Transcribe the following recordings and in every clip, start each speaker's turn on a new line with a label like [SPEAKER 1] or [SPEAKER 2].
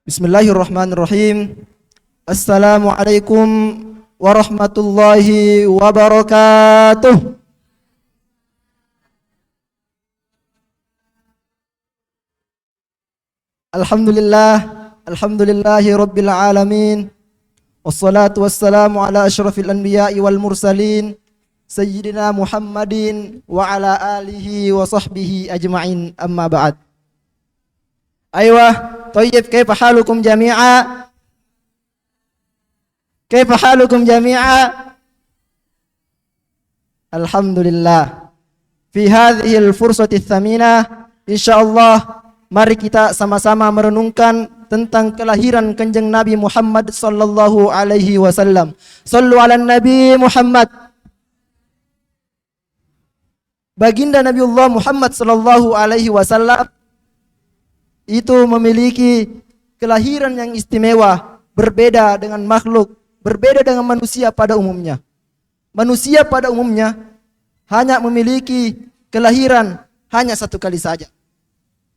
[SPEAKER 1] Bismillahirrahmanirrahim. Assalamualaikum warahmatullahi wabarakatuh. Alhamdulillahi rabbil alamin. Wassalatu wassalamu ala asyrafil anbiya'i wal mursalin Sayyidina Muhammadin wa ala alihi wa sahbihi ajma'in, amma ba'd. Aywa, طيب كيف حالكم جميعا؟ كيف حالكم جميعا؟ الحمد لله. في هذه الفرصة الثمينة insyaallah mari kita sama-sama merenungkan tentang kelahiran Kanjeng Nabi Muhammad sallallahu alaihi wasallam. Shallu ala Nabi Muhammad. Baginda Nabiullah Muhammad sallallahu alaihi wasallam itu memiliki kelahiran yang istimewa, berbeda dengan makhluk, berbeda dengan manusia pada umumnya. Manusia pada umumnya hanya memiliki kelahiran hanya satu kali saja.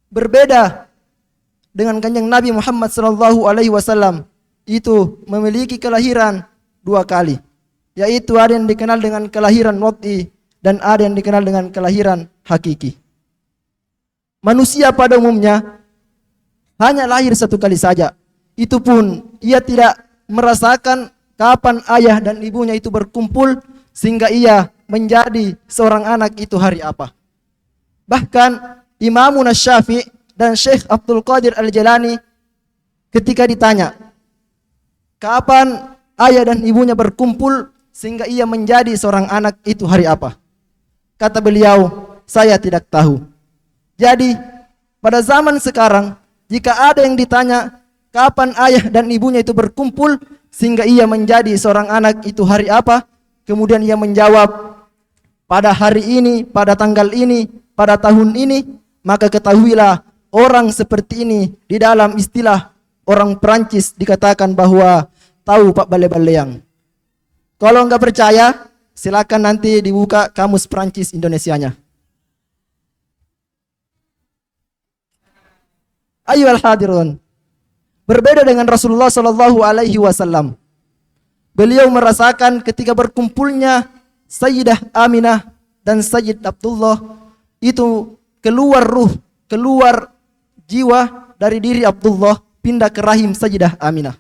[SPEAKER 1] Berbeda dengan Kanjeng Nabi Muhammad sallallahu alaihi wasallam, itu memiliki kelahiran dua kali, yaitu ada yang dikenal dengan kelahiran wad'i dan ada yang dikenal dengan kelahiran hakiki. Manusia pada umumnya hanya lahir satu kali saja. Itu pun ia tidak merasakan kapan ayah dan ibunya itu berkumpul sehingga ia menjadi seorang anak itu hari apa. Bahkan Imamun Syafi'i dan Syekh Abdul Qadir Al-Jilani ketika ditanya kapan ayah dan ibunya berkumpul sehingga ia menjadi seorang anak itu hari apa, kata beliau, saya tidak tahu. Jadi pada zaman sekarang jika ada yang ditanya kapan ayah dan ibunya itu berkumpul sehingga ia menjadi seorang anak itu hari apa, kemudian ia menjawab pada hari ini, pada tanggal ini, pada tahun ini, maka ketahuilah orang seperti ini di dalam istilah orang Perancis dikatakan bahwa tahu Pak Bale-Baleang. Kalau enggak percaya, silakan nanti dibuka kamus Perancis Indonesianya. Ayyuhal hadirun, berbeda dengan Rasulullah sallallahu alaihi wasallam. Beliau merasakan ketika berkumpulnya Sayyidah Aminah dan Sayyid Abdullah, itu keluar ruh, keluar jiwa dari diri Abdullah pindah ke rahim Sayyidah Aminah.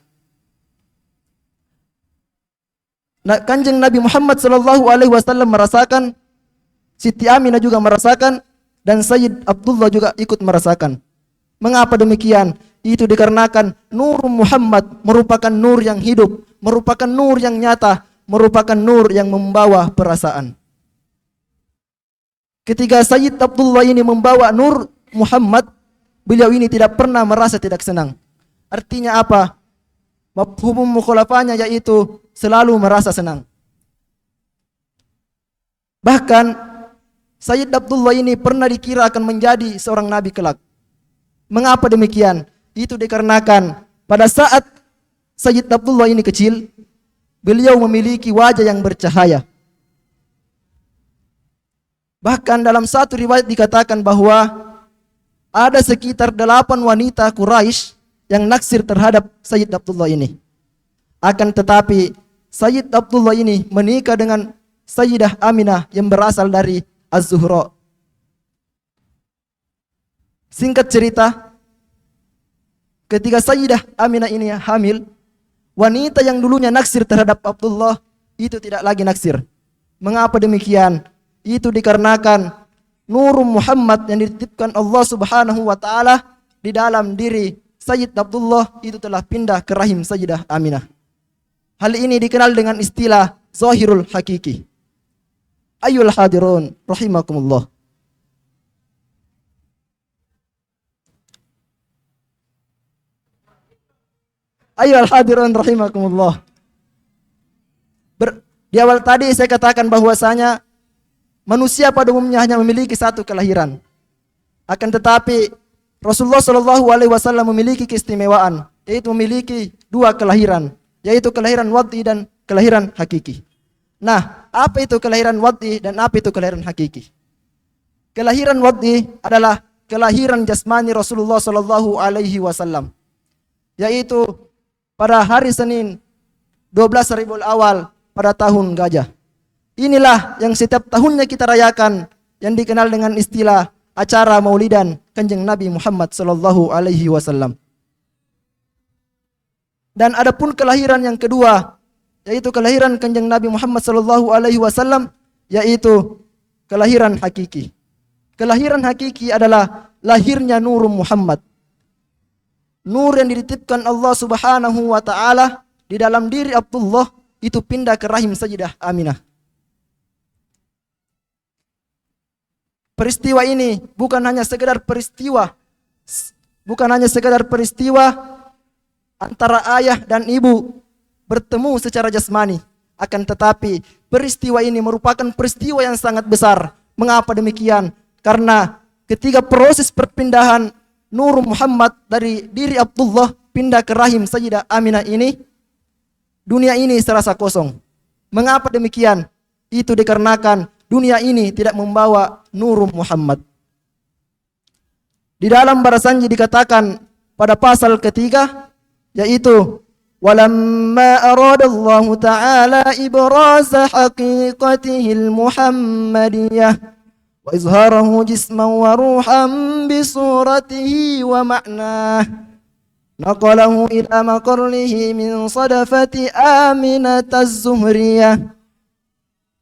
[SPEAKER 1] Nah, Kanjeng Nabi Muhammad sallallahu alaihi wasallam merasakan, Siti Aminah juga merasakan, dan Sayyid Abdullah juga ikut merasakan. Mengapa demikian? Itu dikarenakan Nur Muhammad merupakan nur yang hidup, merupakan nur yang nyata, merupakan nur yang membawa perasaan. Ketika Sayyid Abdullah ini membawa Nur Muhammad, beliau ini tidak pernah merasa tidak senang. Artinya apa? Mafhum mukhalafahnya yaitu selalu merasa senang. Bahkan Sayyid Abdullah ini pernah dikira akan menjadi seorang nabi kelak. Mengapa demikian? Itu dikarenakan pada saat Sayyid Abdullah ini kecil, beliau memiliki wajah yang bercahaya. Bahkan dalam satu riwayat dikatakan bahwa ada sekitar 8 wanita Quraisy yang naksir terhadap Sayyid Abdullah ini. Akan tetapi Sayyid Abdullah ini menikah dengan Sayyidah Aminah yang berasal dari Az-Zuhra. Singkat cerita, ketika Sayyidah Aminah ini hamil, wanita yang dulunya naksir terhadap Abdullah itu tidak lagi naksir. Mengapa demikian? Itu dikarenakan Nur Muhammad yang dititipkan Allah Subhanahu wa taala di dalam diri Sayyid Abdullah itu telah pindah ke rahim Sayyidah Aminah. Hal ini dikenal dengan istilah zahirul hakiki. Ayyul hadirun rahimakumullah. Ayyuhal hadirun rahimakumullah. Di awal tadi saya katakan bahwasanya manusia pada umumnya hanya memiliki satu kelahiran. Akan tetapi Rasulullah sallallahu alaihi wasallam memiliki keistimewaan, yaitu memiliki dua kelahiran, yaitu kelahiran wad'i dan kelahiran hakiki. Nah, apa itu kelahiran wad'i dan apa itu kelahiran hakiki? Kelahiran wad'i adalah kelahiran jasmani Rasulullah sallallahu alaihi wasallam. yaitu pada hari Senin 12 Rabiul Awal pada tahun gajah. Inilah yang setiap tahunnya kita rayakan, yang dikenal dengan istilah acara Maulidan Kanjeng Nabi Muhammad sallallahu alaihi wasallam. Dan adapun kelahiran yang kedua, yaitu kelahiran Kanjeng Nabi Muhammad sallallahu alaihi wasallam, yaitu kelahiran hakiki. Kelahiran hakiki adalah lahirnya Nur Muhammad. Nur yang dititipkan Allah Subhanahu wa taala di dalam diri Abdullah itu pindah ke rahim Sayyidah Aminah. Peristiwa ini bukan hanya sekedar peristiwa antara ayah dan ibu bertemu secara jasmani, akan tetapi peristiwa ini merupakan peristiwa yang sangat besar. Mengapa demikian? Karena ketika proses perpindahan Nur Muhammad dari diri Abdullah pindah ke rahim Sayyidah Aminah ini, dunia ini serasa kosong. Mengapa demikian? Itu dikarenakan dunia ini tidak membawa Nur Muhammad. Di dalam barasanji dikatakan pada pasal ketiga, yaitu walamma aradallah ta'ala ibraza haqiqatihil muhammadiyah wa izharahu jisman wa ruhan bisuratihi wa ma'nah naqalahu ila maqarrihi min sadafati Aminataz Zuhriyah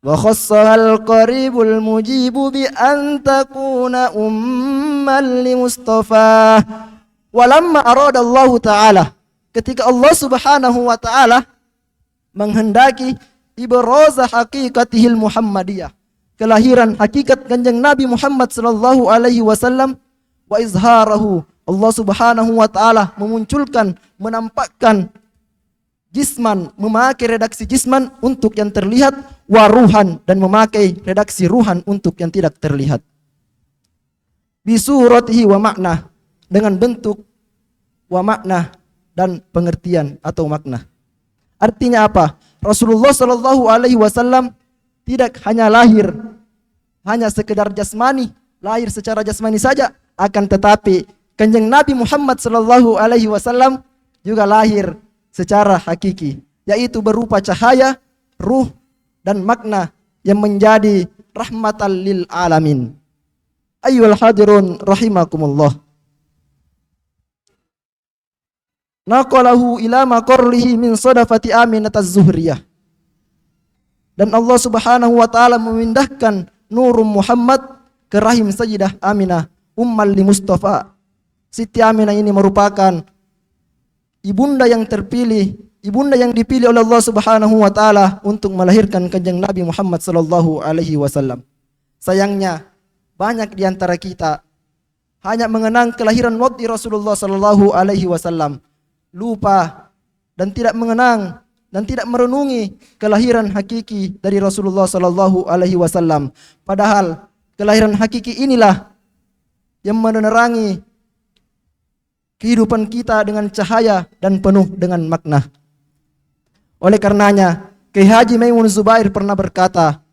[SPEAKER 1] wa khassahal qaribul mujibu bi an takuna umman li Mustafa. Walamma aradallahu ta'ala, ketika Allah Subhanahu wa taala menghendaki ibraza haqiqatihil muhammadiyah, kelahiran hakikat Kanjeng Nabi Muhammad sallallahu alaihi wasallam, wa izharahu, Allah Subhanahu wa taala memunculkan, menampakkan jisman, memakai redaksi jisman untuk yang terlihat, wa ruhan, dan memakai redaksi ruhan untuk yang tidak terlihat. Bisuratihi wa makna, dengan bentuk, wa makna, dan pengertian atau makna. Artinya apa? Rasulullah sallallahu alaihi wasallam tidak hanya lahir hanya sekedar jasmani, lahir secara jasmani saja, akan tetapi Kanjeng Nabi Muhammad sallallahu alaihi wasallam juga lahir secara hakiki, yaitu berupa cahaya, ruh, dan makna yang menjadi rahmatan lil alamin. Ayyuhal hadirun rahimakumullah. Naqalahu ila maqarrihi min sadafati Aminataz Zuhriyah. Dan Allah Subhanahu wa taala memindahkan Nur Muhammad ke rahim Sayyidah Aminah, ummal li Mustafa. Siti Aminah ini merupakan ibunda yang terpilih, ibunda yang dipilih oleh Allah Subhanahu wa taala untuk melahirkan Kanjeng Nabi Muhammad sallallahu alaihi wasallam. Sayangnya banyak di antara kita hanya mengenang kelahiran waktu Rasulullah sallallahu alaihi wasallam, lupa dan tidak mengenang dan tidak merenungi kelahiran hakiki dari Rasulullah sallallahu alaihi wasallam. Padahal kelahiran hakiki inilah yang menerangi kehidupan kita dengan cahaya dan penuh dengan makna. Oleh karenanya, Kyai Haji Maimun Zubair pernah berkata,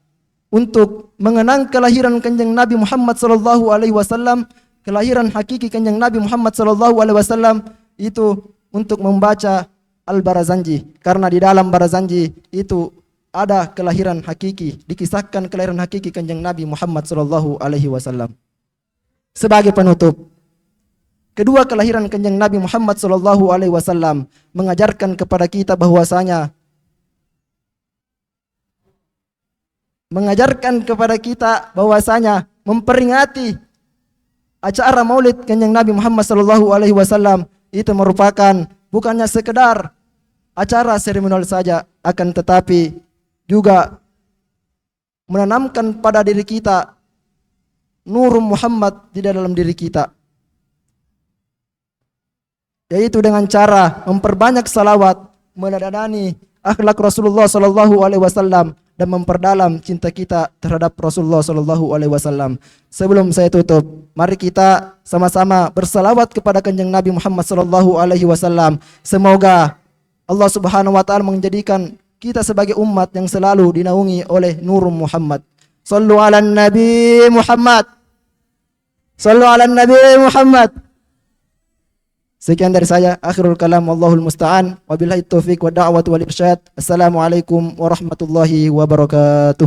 [SPEAKER 1] untuk mengenang kelahiran Kanjeng Nabi Muhammad sallallahu alaihi wasallam, kelahiran hakiki Kanjeng Nabi Muhammad sallallahu alaihi wasallam, itu untuk membaca Al-Barazanji, karena di dalam Barazanji itu ada kelahiran hakiki, dikisahkan kelahiran hakiki Kanjeng Nabi Muhammad sallallahu alaihi wasallam. Sebagai penutup, kedua kelahiran Kanjeng Nabi Muhammad sallallahu alaihi wasallam mengajarkan kepada kita bahwasanya memperingati acara Maulid Kanjeng Nabi Muhammad sallallahu alaihi wasallam itu merupakan bukannya sekedar acara seremonial saja, akan tetapi juga menanamkan pada diri kita Nur Muhammad di dalam diri kita, yaitu dengan cara memperbanyak salawat, meneladani akhlak Rasulullah sallallahu alaihi wasallam, dan memperdalam cinta kita terhadap Rasulullah sallallahu alaihi wasallam. Sebelum saya tutup, mari kita sama-sama bersalawat kepada Kanjeng Nabi Muhammad sallallahu alaihi wasallam. Semoga Allah Subhanahu wa taala menjadikan kita sebagai umat yang selalu dinaungi oleh Nur Muhammad. Sallu ala Nabi Muhammad. Sallu ala Nabi Muhammad. Sekian dari saya, akhirul kalam, wallahul musta'an, wabillahi taufiq wa da'watu wal irsyad. Assalamualaikum warahmatullahi wabarakatuh.